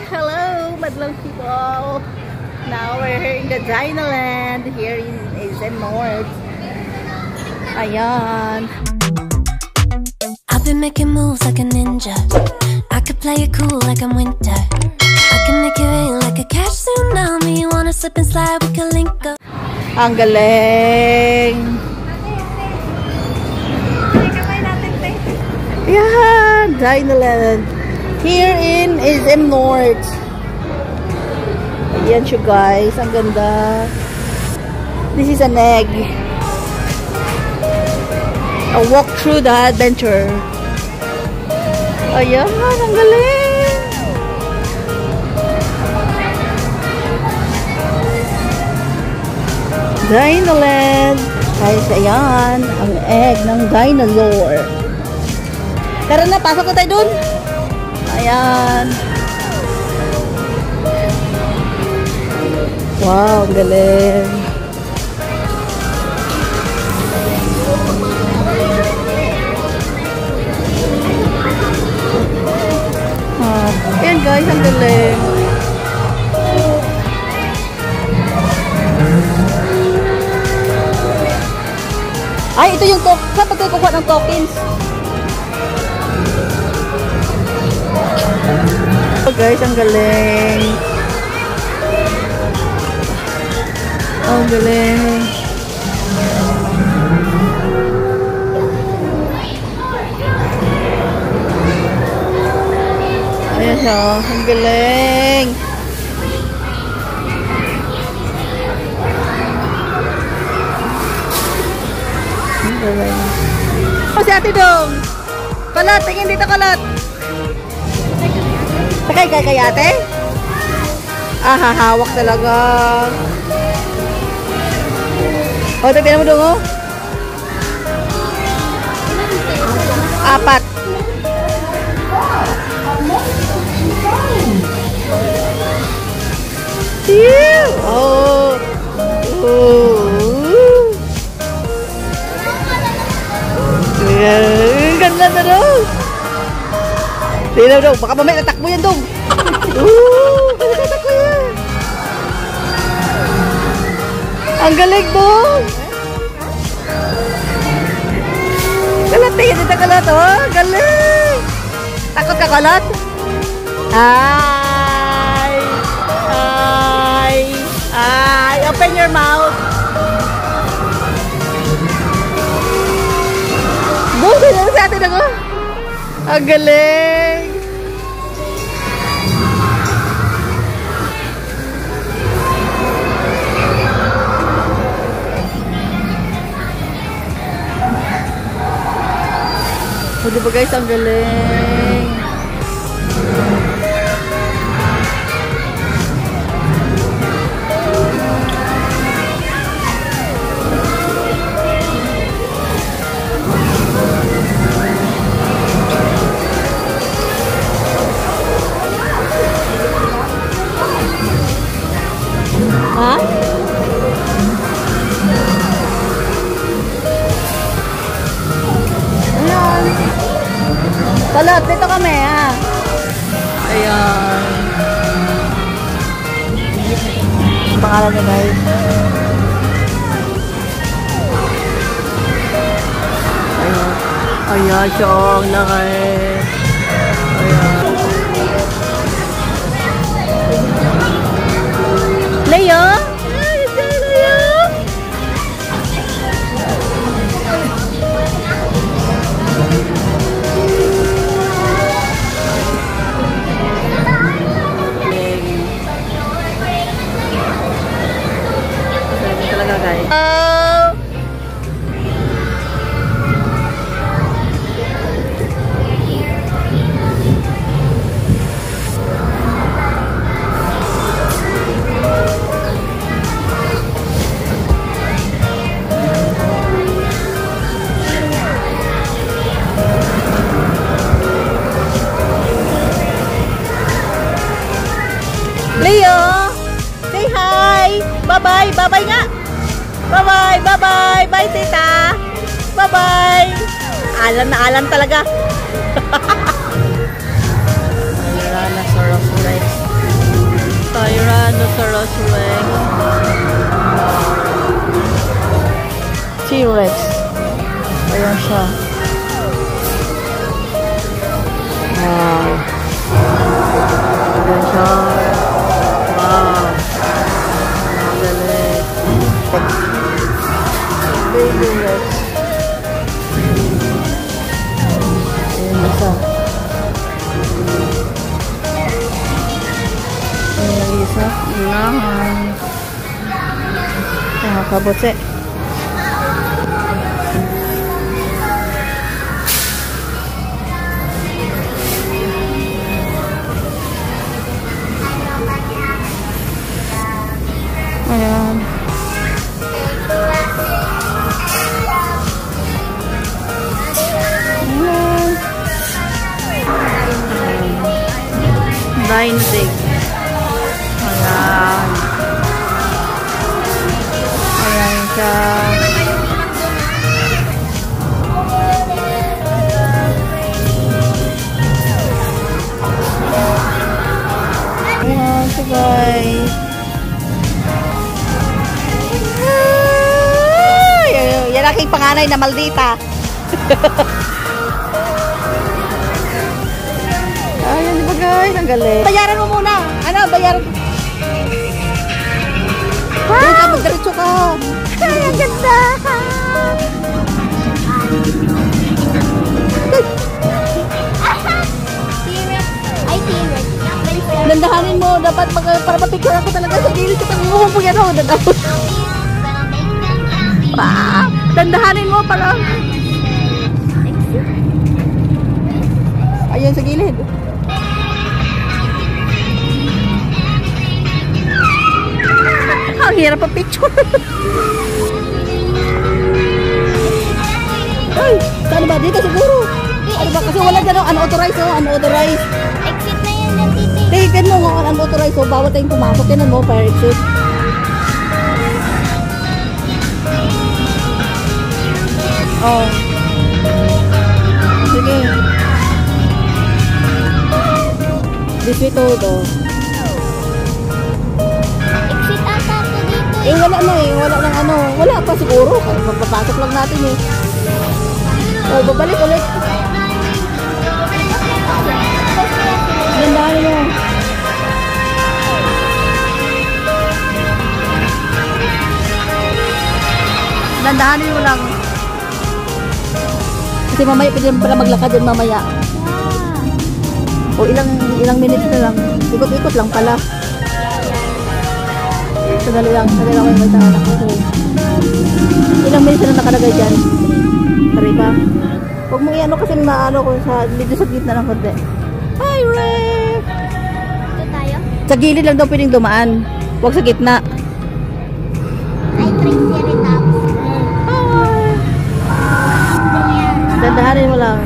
Hello, madlang people. Now we're here in the Dinoland here in ASM North. Ayan. I've been making moves like a ninja. I could play it cool like I'm winter. I can make it rain like a cash tsunami. You wanna slip and slide, we can link up. Ang galing. Yan, Dinoland. Here in ASM North. Ayan siya guys, ang ganda. This is an egg. A walk through the adventure. Ayan, ang galing. Dinoland. Guys, ayan, ang egg ng dinosaur. Tara na, pasok na tayo dun. Ayan. Wow, ang galing. Ayan guys, ang galing. Ay, ito yung token. Saan pag kukuha ng tokens? Oh guys, ang galing. Ang galing. Ayan siya, ang galing. Ang galing. Oh, si Ate Dong. Kalat, tingin dito kalat. Sakay kay ate? Ah, hahawak talaga. O, tignan mo dong, oh. 4. Ew! Oh. Oh. Ganda na dong. Tignan dong, baka mamaya natakbo yan dong. Baka natakbo yan. Ang galing dong. Kalat, tingin dito kalat, oh. Galing. Takot ka kalat? Hi. Hi. Hi. Open your mouth. Doon, sino sa atin ako? Ang galing. O, diba guys, ang galing. Ha? Ayan. Kalat, dito kami, ha? Ayan. Pangalan niya, guys. Ayan. Ayan siya, ang laki. Ayan. Leo? Ay, ito Leo. Talaga guys. Leo, say hi. Bye-bye. Bye-bye nga. Bye-bye. Bye-bye. Bye, tita. Bye-bye. Alam na alam talaga. Dinosaurus Rex. Rhinoceros Rex. T-Rex. Ayan siya. Wow. Ayan siya. Wow. Ang galing. Baby Rex. Ayan isa. Ayan isa. Ulangan. Mga kabotse. Ayan. Dinosaur. Ayan. Ayan siya. Ayan siya guys. Yan aking panganay na maldita. Ayan, di ba guys? Ang galing. Bayaran mo muna. Ano, bayaran. Wow! Doon ka, magdiretso ka. Ay, ang ganda. Dandahanin mo. Dapat para mapicture ako talaga sa gilid. Kita mo mo yan ako. Dandahanin mo para. Ayan sa gilid. Ang hirap ang picture. Ay, saan ba? Dito siguro. Ano ba? Kasi wala dyan, unauthorized, oh. Unauthorized. Exit na yan ng titi. Tignan mo nga kung unauthorized, oh. Bawat tayong pumasok. Tinan mo, fire exit. Oh. Sige. This way to. Exit ata to dito. Eh, wala na eh. Wala nang ano. Wala pa siguro. Magpapasok lang natin eh. Oh, babalik ulit. Dandahanin mo. Dandahanin mo lang. Kasi mamaya pwede pala maglakad din mamaya. O ilang minutes na lang. Ikot-ikot lang pala. Sadali lang yung may tanganak ako. Ilang minutes na nakalagay dyan. Tari ba? Huwag mo i-ano kasi maano ko sa dito sa gitna ng konti. Hi, Ray! Ito tayo? Sa gilid lang daw pwedeng dumaan. Huwag sa gitna. Ay, Triceratops. Hi! Dandahanin mo lang.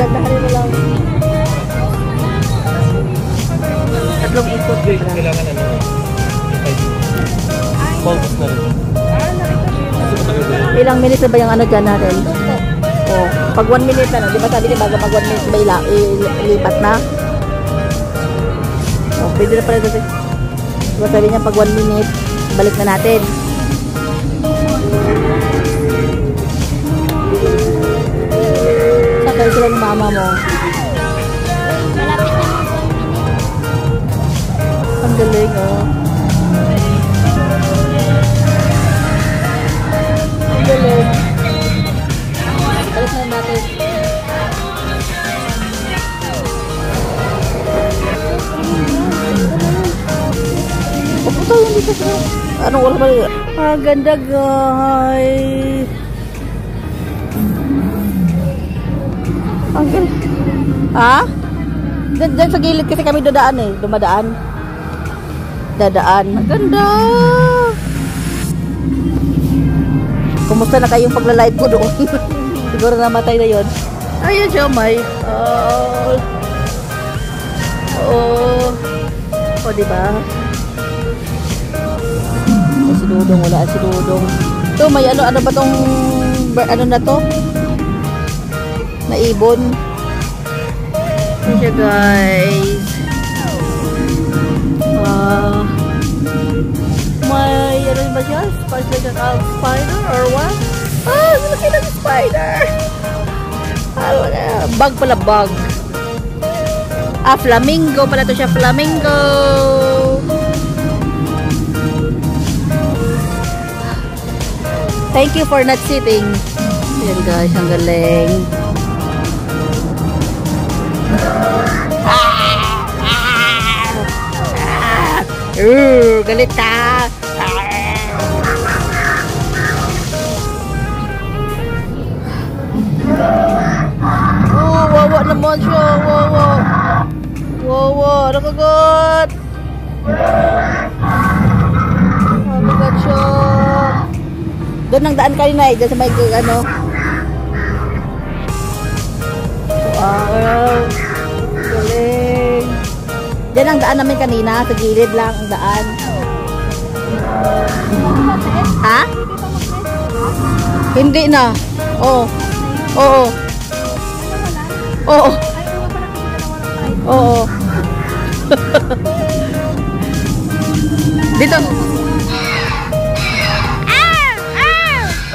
Dandahanin mo lang. Tatlong ikot. Kailangan ano? Focus na rin. Ilang minutes na ba yung ano dyan natin? Oh, pag 1 minute na, di ba sabi niya bago mag 1 minute ba ilipat na? Oh, pwede na pala dito. Di ba sabi niya pag 1 minute, balik na natin. Sakay sila ng mama mo. Malapit na mag 1 minute. Ang galing, oh. Ang galing. Balik na natin. Papunta yun dito siya. Anong oras ba yun? Ah, ganda guys. Ang galing. Ha? Diyan sa gilid kasi kami dadaan eh. Dumadaan. Dadaan. Ang ganda. Kumusta na kayong pagla-live ko doon? Siguro namatay na yun. Ayun siya, may. Oh, diba? Si Dudong, wala si Dudong. Ito, may ano ba tong, ano na to? na ibon. Yan siya guys. May ano ba siya? Like a spider or what? Ah, laki ng spider. Bug pala, bug. Ah, flamingo pala to siya, flamingo. Thank you for not sitting. Ayan guys, ang galing. Galit ka. Wawa naman siya. Wawa. Nakagat. Nakagat siya. Doon ang daan kanina eh. Diyan sa may ano. Wow. Galing. Diyan ang daan namin kanina. Sa gilid lang ang daan. Ha? Hindi na. Oo. Oo. Oo. Oo. Dito.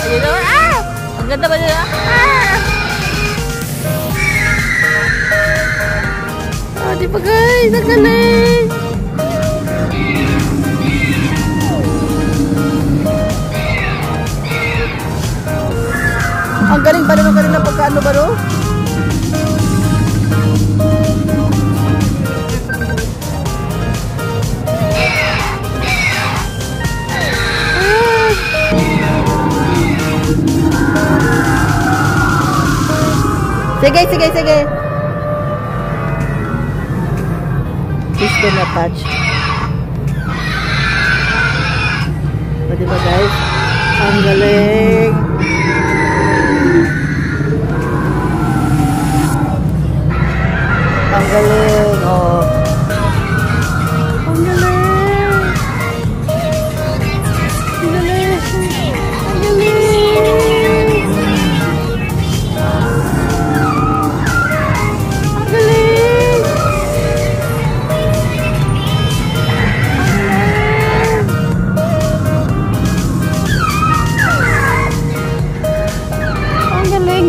Dito. Ang ganda ba nila? Di ba guys? Ang galing. Ang galing pa naman kanina pagkaano ba no? Sige. Please do not touch. O, diba guys? Ang galing. Ang galing. Oh. Ang galing. Ang galing. Ang galing.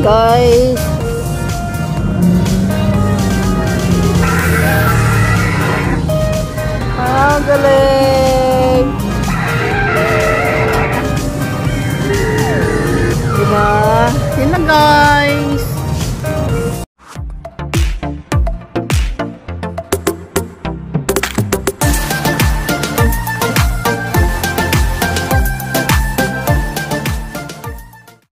Guys, ang galing, diba? Yun lang guys.